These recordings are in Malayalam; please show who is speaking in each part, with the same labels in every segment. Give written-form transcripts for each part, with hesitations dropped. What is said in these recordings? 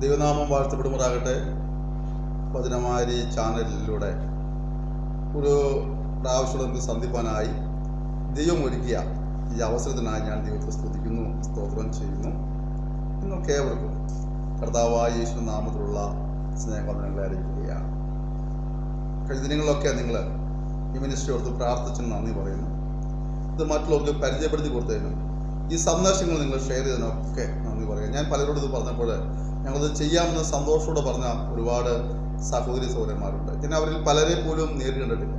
Speaker 1: ദൈവനാമം വാഴ്ത്തപ്പെടുമാറാകട്ടെ. വചനമാരി ചാനലിലൂടെ ഒരു പ്രാവശ്യം നമുക്ക് സന്ധിപ്പാനായി ദൈവം ഒരുക്കിയ ഈ അവസരത്തിനായി ഞാൻ ദൈവത്തെ സ്തുതിക്കുന്നു, സ്തോത്രം ചെയ്യുന്നു. നിങ്ങൾക്കേവർക്കും കർത്താവായ യേശു നാമത്തിലുള്ള സ്നേഹവന്ദനങ്ങളെ അറിയിക്കുകയാണ്. കഴിഞ്ഞ ദിനങ്ങളിലൊക്കെ നിങ്ങൾ ഈ മിനിസ്ട്രി ഓർത്ത് പ്രാർത്ഥിച്ചതിന് നന്ദി പറയുന്നു. ഇത് മറ്റുള്ളവർക്ക് പരിചയപ്പെടുത്തി കൊടുത്തതിനും ഈ സന്ദേശങ്ങൾ നിങ്ങൾ ഷെയർ ചെയ്തതിനൊക്കെ നന്ദി പറയുക. ഞാൻ പലരോട് ഇത് പറഞ്ഞപ്പോൾ ഞങ്ങളത് ചെയ്യാമെന്ന് സന്തോഷത്തോടെ പറഞ്ഞ ഒരുപാട് സഹോദരി സഹോദരന്മാരുണ്ട്. ഞാൻ അവരിൽ പലരെ പോലും നേരിട്ട് കണ്ടിട്ടില്ല,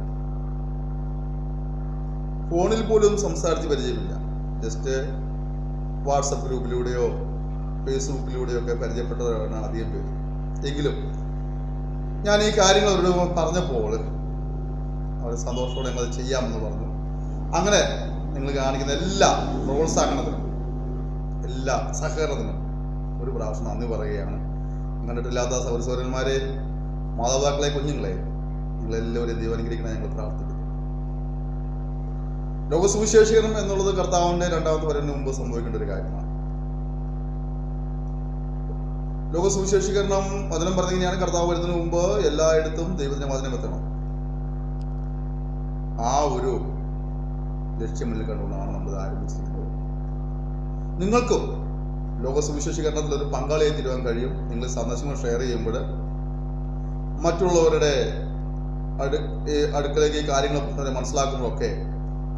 Speaker 1: ഫോണിൽ പോലും സംസാരിച്ച് പരിചയമില്ല. ജസ്റ്റ് വാട്സപ്പ് ഗ്രൂപ്പിലൂടെയോ ഫേസ്ബുക്കിലൂടെയോ ഒക്കെ പരിചയപ്പെട്ടവരാണ് അധികം പേര്. എങ്കിലും ഞാൻ ഈ കാര്യങ്ങൾ അവരോട് പറഞ്ഞപ്പോൾ അവർ സന്തോഷത്തോടെ ഞങ്ങളത് ചെയ്യാമെന്ന് പറഞ്ഞു. അങ്ങനെ നിങ്ങൾ കാണിക്കുന്ന എല്ലാ പ്രോത്സാഹനത്തിനും എല്ലാ സഹകരണത്തിനും ഒരു പ്രാവശ്യം നന്ദി പറയുകയാണ്. കണ്ടിട്ടില്ലാത്ത സഹോദരന്മാരെ, മാതാപിതാക്കളെ, കുഞ്ഞുങ്ങളെ, നിങ്ങളെല്ലാവരും ദൈവം അനുഗ്രഹിക്കണം ഞങ്ങൾ പ്രാർത്ഥിക്കുന്നു. ലോകസുവിശേഷീകരണം എന്നുള്ളത് കർത്താവിന്റെ രണ്ടാമത്തെ വരവിന് മുമ്പ് സംഭവിക്കേണ്ട ഒരു കാര്യമാണ്. ലോകസുവിശേഷീകരണം വചനം പറഞ്ഞിങ്ങനെയാണ്: കർത്താവ് വരുന്നതിന് മുമ്പ് എല്ലായിടത്തും ദൈവത്തിന്റെ വചനം എത്തണം. ആ ഒരു ലക്ഷ്യം മുന്നിൽ കണ്ടുകൊണ്ടാണ് നമ്മൾ ആരംഭിച്ചിരിക്കുന്നത്. നിങ്ങൾക്കും ലോകസുവിശേഷീകരണത്തിൽ ഒരു പങ്കാളിയെ തീരുവാൻ കഴിയും. നിങ്ങൾ സന്ദേശങ്ങൾ ഷെയർ ചെയ്യുമ്പോൾ മറ്റുള്ളവരുടെ അടുക്കലേക്ക് ഈ കാര്യങ്ങൾ മനസ്സിലാക്കുമ്പോഴൊക്കെ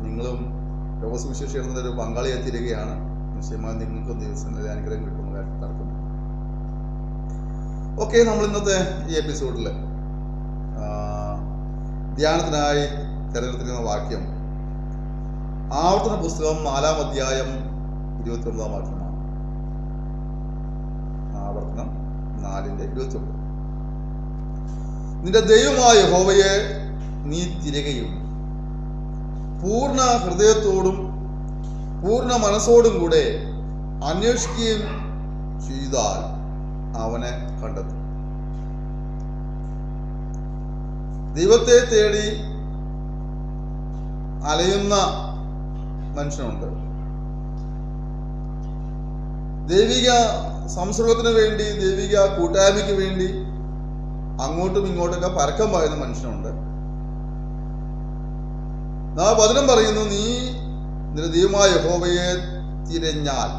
Speaker 1: നിങ്ങളും ലോകസുവിശേഷീകരണത്തിൻ്റെ ഒരു പങ്കാളിയെ തീരുകയാണ്. നിശ്ചയമായി നിങ്ങൾക്കും ദൈവത്തിന്റെ അനുഗ്രഹം കിട്ടുന്ന കാര്യത്തിൽ തർക്കമില്ല. ഓക്കെ, നമ്മൾ ഇന്നത്തെ ഈ എപ്പിസോഡിൽ ധ്യാനത്തിനായി തിരഞ്ഞെടുത്തിരിക്കുന്ന വാക്യം ആവർത്തന പുസ്തകം 4-ാം അധ്യായം 29-ാം വാക്യമാണ്. ആവർത്തനം 4:29. നിന്റെ ദൈവമായ യഹോവയെ നീ തിരയുകയും പൂർണ്ണ ഹൃദയത്തോടും പൂർണ്ണ മനസ്സോടും കൂടെ അന്വേഷിക്കുകയും ചെയ്താൽ അവനെ കണ്ടെത്തും. ദൈവത്തെ തേടി അലയുന്ന മനുഷ്യനുണ്ട്. ദൈവിക സംസർഗത്തിന് വേണ്ടി, ദൈവിക കൂട്ടായ്മയ്ക്ക് വേണ്ടി അങ്ങോട്ടും ഇങ്ങോട്ടൊക്കെ പരക്കം പായുന്ന മനുഷ്യനുണ്ട്. വചനം പറയുന്നു, നീ നിന്റെ ദൈവമായ യഹോവയെ തിരഞ്ഞാൽ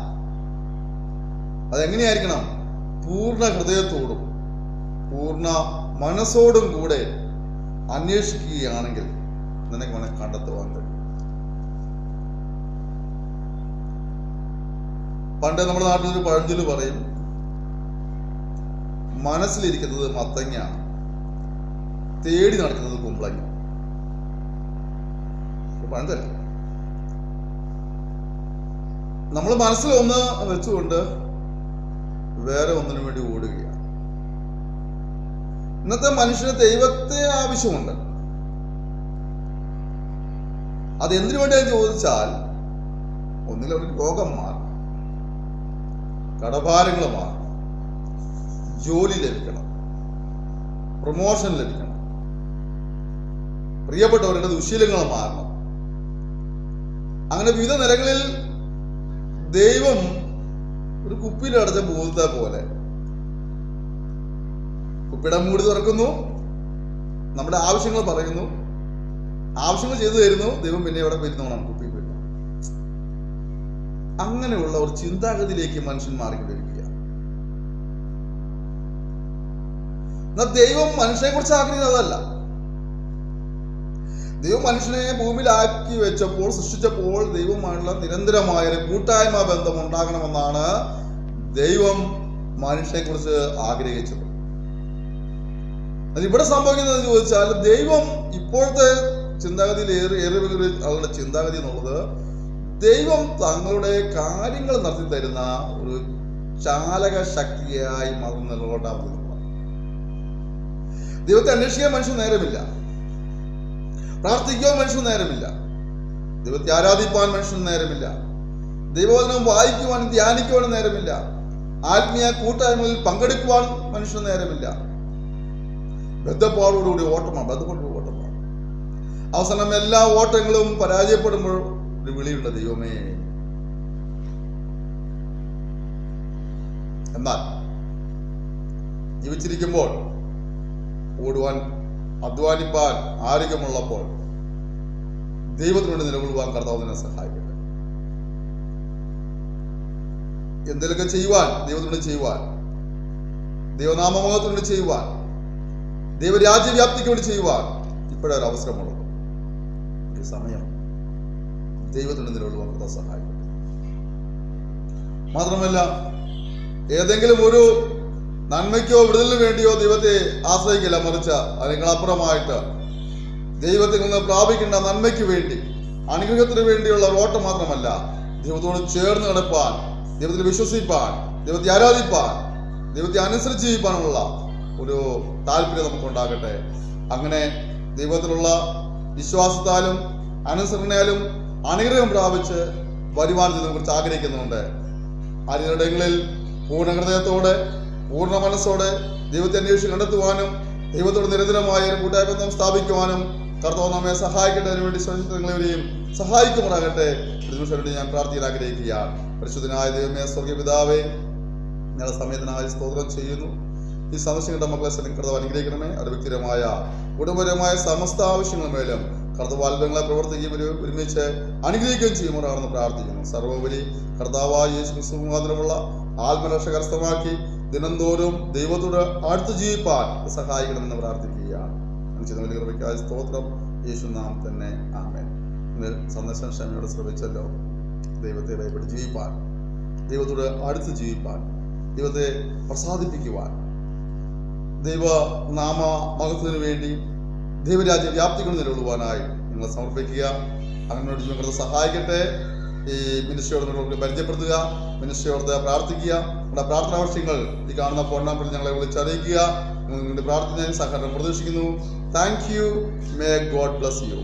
Speaker 1: അതെങ്ങനെയായിരിക്കണം? പൂർണ്ണ ഹൃദയത്തോടും പൂർണ്ണ മനസ്സോടും കൂടെ അന്വേഷിക്കുകയാണെങ്കിൽ നിനക്ക് അവനെ കണ്ടെത്തുവാൻ കഴിയും. പണ്ട് നമ്മുടെ നാട്ടിലൊരു പഴഞ്ചൊല്ല് പറയും, മനസ്സിലിരിക്കുന്നത് മത്തങ്ങ, തേടി നടക്കുന്നത് കുമ്പളങ്ങ. പഴഞ്ചൊല്ല. നമ്മൾ മനസ്സിൽ ഒന്ന് വെച്ചുകൊണ്ട് വേറെ ഒന്നിനു വേണ്ടി ഓടുകയാണ്. ഇന്നത്തെ മനുഷ്യന് ദൈവത്തെ ആവശ്യമുണ്ട്. അതെന്തിനു വേണ്ടിയാന്ന് ചോദിച്ചാൽ, ഒന്നിൽ അവർക്ക് രോഗം മാറണം, കടഭാരങ്ങൾ മാറണം, ജോലി ലഭിക്കണം, പ്രൊമോഷൻ ലഭിക്കണം, പ്രിയപ്പെട്ടവരുടെ ദുശ്ശീലങ്ങൾ മാറണം. അങ്ങനെ വിവിധ നിലകളിൽ ദൈവം ഒരു കുപ്പിയിലടച്ച ഭൂതത്തെ പോലെ കുപ്പിയുടെ മൂടി തുറക്കുന്നു, നമ്മുടെ ആവശ്യങ്ങൾ പറയുന്നു, ആവശ്യങ്ങൾ ചെയ്തു തരുന്നു, ദൈവം പിന്നെ എവിടെ പോയിരുന്നോണം? കുപ്പി പോയിരുന്നു. അങ്ങനെയുള്ള ഒരു ചിന്താഗതിയിലേക്ക് മനുഷ്യൻ മാറിക്കൊണ്ടിരിക്കുക. എന്നാൽ ദൈവം മനുഷ്യനെ കുറിച്ച് ആഗ്രഹിക്കുന്നതല്ല. ദൈവം മനുഷ്യനെ ഭൂമിയിലാക്കി വെച്ചപ്പോൾ, സൃഷ്ടിച്ചപ്പോൾ ദൈവമായുള്ള നിരന്തരമായ ഒരു കൂട്ടായ്മ ബന്ധം ഉണ്ടാകണമെന്നാണ് ദൈവം മനുഷ്യനെ കുറിച്ച് ആഗ്രഹിച്ചത്. അതിവിടെ സംഭവിക്കുന്നത് ചോദിച്ചാൽ, ദൈവം ഇപ്പോഴത്തെ ചിന്താഗതിയിൽ ഏറെ ആളുടെ ചിന്താഗതി എന്നുള്ളത് ദൈവം തങ്ങളുടെ കാര്യങ്ങൾ നടത്തി തരുന്ന ഒരു ചാലക ശക്തിയായി മാത്രം നിലകൊണ്ടാൽ മതി. ദൈവത്തെ അന്വേഷിക്കാൻ മനുഷ്യൻ നേരമില്ല, പ്രാർത്ഥിക്കുവാൻ മനുഷ്യൻ നേരമില്ല, ദൈവത്തെ ആരാധിപ്പാൻ മനുഷ്യൻ നേരമില്ല, ദൈവവചനം വായിക്കുവാനും ധ്യാനിക്കുവാനും നേരമില്ല, ആത്മീയ കൂട്ടായ്മയിൽ പങ്കെടുക്കുവാൻ മനുഷ്യന് നേരമില്ല. ബദ്ധപ്പാടോടുകൂടി ഓട്ടമാണ്. അവസാനം എല്ലാ ഓട്ടങ്ങളും പരാജയപ്പെടുമ്പോൾ ഒരു വിളിയുണ്ട്, ദൈവമേ എന്നാൽ ജീവിച്ചിരിക്കുമ്പോൾ ഓടുവാൻ അധ്വാനിപ്പാൻ ആരോഗ്യമുള്ളപ്പോൾ ദൈവത്തിനുവേണ്ടി നിലകൊള്ളുവാൻ കർത്താവ് നിന്നെ സഹായിക്കട്ടെ. എന്തെങ്കിലുമൊക്കെ ചെയ്യുവാൻ ദൈവത്തിനുവേണ്ടി ചെയ്യുവാൻ, ദൈവനാമമോഹത്തിനുവേണ്ടി ചെയ്യുവാൻ, ദൈവരാജ്യവ്യാപ്തിക്ക് വേണ്ടി ചെയ്യുവാൻ ഇപ്പോഴേ ഒരു അവസരമുള്ളൂ. ഈ സമയം ദൈവത്തിനുവേണ്ടി നിലകൊള്ളുവാൻ കർത്താവ് സഹായിക്കട്ടെ. മാത്രമല്ല, ഏതെങ്കിലും ഒരു നന്മയ്ക്കോ വിടുതലിന് വേണ്ടിയോ ദൈവത്തെ ആശ്രയിക്കില്ല, മറിച്ച് അതിനപ്പുറമായിട്ട് ദൈവത്തിൽ നിന്ന് പ്രാപിക്കേണ്ട നന്മയ്ക്ക് വേണ്ടി, അനുഗ്രഹത്തിന് വേണ്ടിയുള്ള ഒരു ഓട്ടം മാത്രമല്ല, ദൈവത്തോട് ചേർന്ന് നടപ്പാൻ, ദൈവത്തിൽ വിശ്വസിപ്പാൻ, ദൈവത്തെ ആരാധിപ്പാൻ, ദൈവത്തെ അനുസരിച്ച് ജീവിക്കാനുള്ള ഒരു താല്പര്യം നമുക്കുണ്ടാകട്ടെ. അങ്ങനെ ദൈവത്തിലുള്ള വിശ്വാസത്താലും അനുസരണയാലും അനുഗ്രഹം പ്രാപിച്ച് വരുവാൻ കുറിച്ച് ആഗ്രഹിക്കുന്നുണ്ട്. അതിനിടങ്ങളിൽ പൂർണ്ണ ഹൃദയത്തോടെ പൂർണ്ണ മനസ്സോടെ ദൈവത്തെ അന്വേഷിച്ച് കണ്ടെത്തുവാനും ദൈവത്തോട് നിരന്തരമായ ഒരു കൂട്ടായ ബന്ധം സ്ഥാപിക്കുവാനും കർത്താവ് നമ്മെ സഹായിക്കട്ടെ. അതിനുവേണ്ടി നിങ്ങളെവരെയും സഹായിക്കുമാറാകട്ടെ. ഇതിനുവേണ്ടി ഞാൻ പ്രാർത്ഥിക്കാൻ ആഗ്രഹിക്കുകയാണ്. പരിശുദ്ധനായ ദൈവമേ, സ്വർഗീയ പിതാവേ, ഞങ്ങളുടെ സമയത്തിനായി സ്തോത്രം ചെയ്യുന്നു. ഈ സന്ദർശിക്കേണ്ട മക്കളെ കർത്താവ് അനുഗ്രഹിക്കണമേ. അവരുടെ വ്യക്തിപരമായ കുടുംബപരമായ സമസ്ത ആവശ്യങ്ങൾ മേലും കർത്താവ് അത്ഭുതങ്ങളെ പ്രവർത്തിക്കുകയും ഒരുമിച്ച് അനുഗ്രഹിക്കുകയും ചെയ്യുമാറാണെന്ന് പ്രാർത്ഥിക്കുന്നു. സർവോപരി കർത്താവായ യേശു ക്രിസ്തു മുഖാന്തരമുള്ള ആത്മരക്ഷ കരസ്ഥമാക്കി ദിനംതോറും ദൈവത്തോട് അടുത്ത് ജീവിപ്പാൻ സഹായിക്കണമെന്ന് പ്രാർത്ഥിക്കുകയാണ്. കൃപയ്ക്കായ സ്തോത്രം. യേശു നാം തന്നെ ആമേൻ. നിങ്ങൾ സന്ദേശം ക്ഷമയോടെ ശ്രമിച്ചല്ലോ. ദൈവത്തെ ഭയപ്പെട്ട് ജീവിപ്പാൻ, ദൈവത്തോട് അടുത്ത് ജീവിപ്പാൻ, ദൈവത്തെ പ്രസാദിപ്പിക്കുവാൻ, ദൈവനാമ മഹത്വത്തിന് വേണ്ടി ദൈവരാജ്യ വ്യാപ്തികൊണ്ട് നിലകൊള്ളുവാനായി നിങ്ങളെ സമർപ്പിക്കുക. അങ്ങനെ ജീവിതത്തെ സഹായിക്കട്ടെ. ഈ മിനിസ്ട്രിയോട് നിങ്ങൾക്ക് പരിചയപ്പെടുത്തുക, മിനിസ്ട്രിയോട് പ്രാർത്ഥിക്കുക. നമ്മുടെ പ്രാർത്ഥനാ ആവശ്യങ്ങൾ ഈ കാണുന്ന ഫോൺ നമ്പറിൽ ഞങ്ങളെ വിളിച്ചറിയിക്കുക. നിങ്ങളുടെ പ്രാർത്ഥന സഹകരണം പ്രതീക്ഷിക്കുന്നു. Thank you. May God bless you.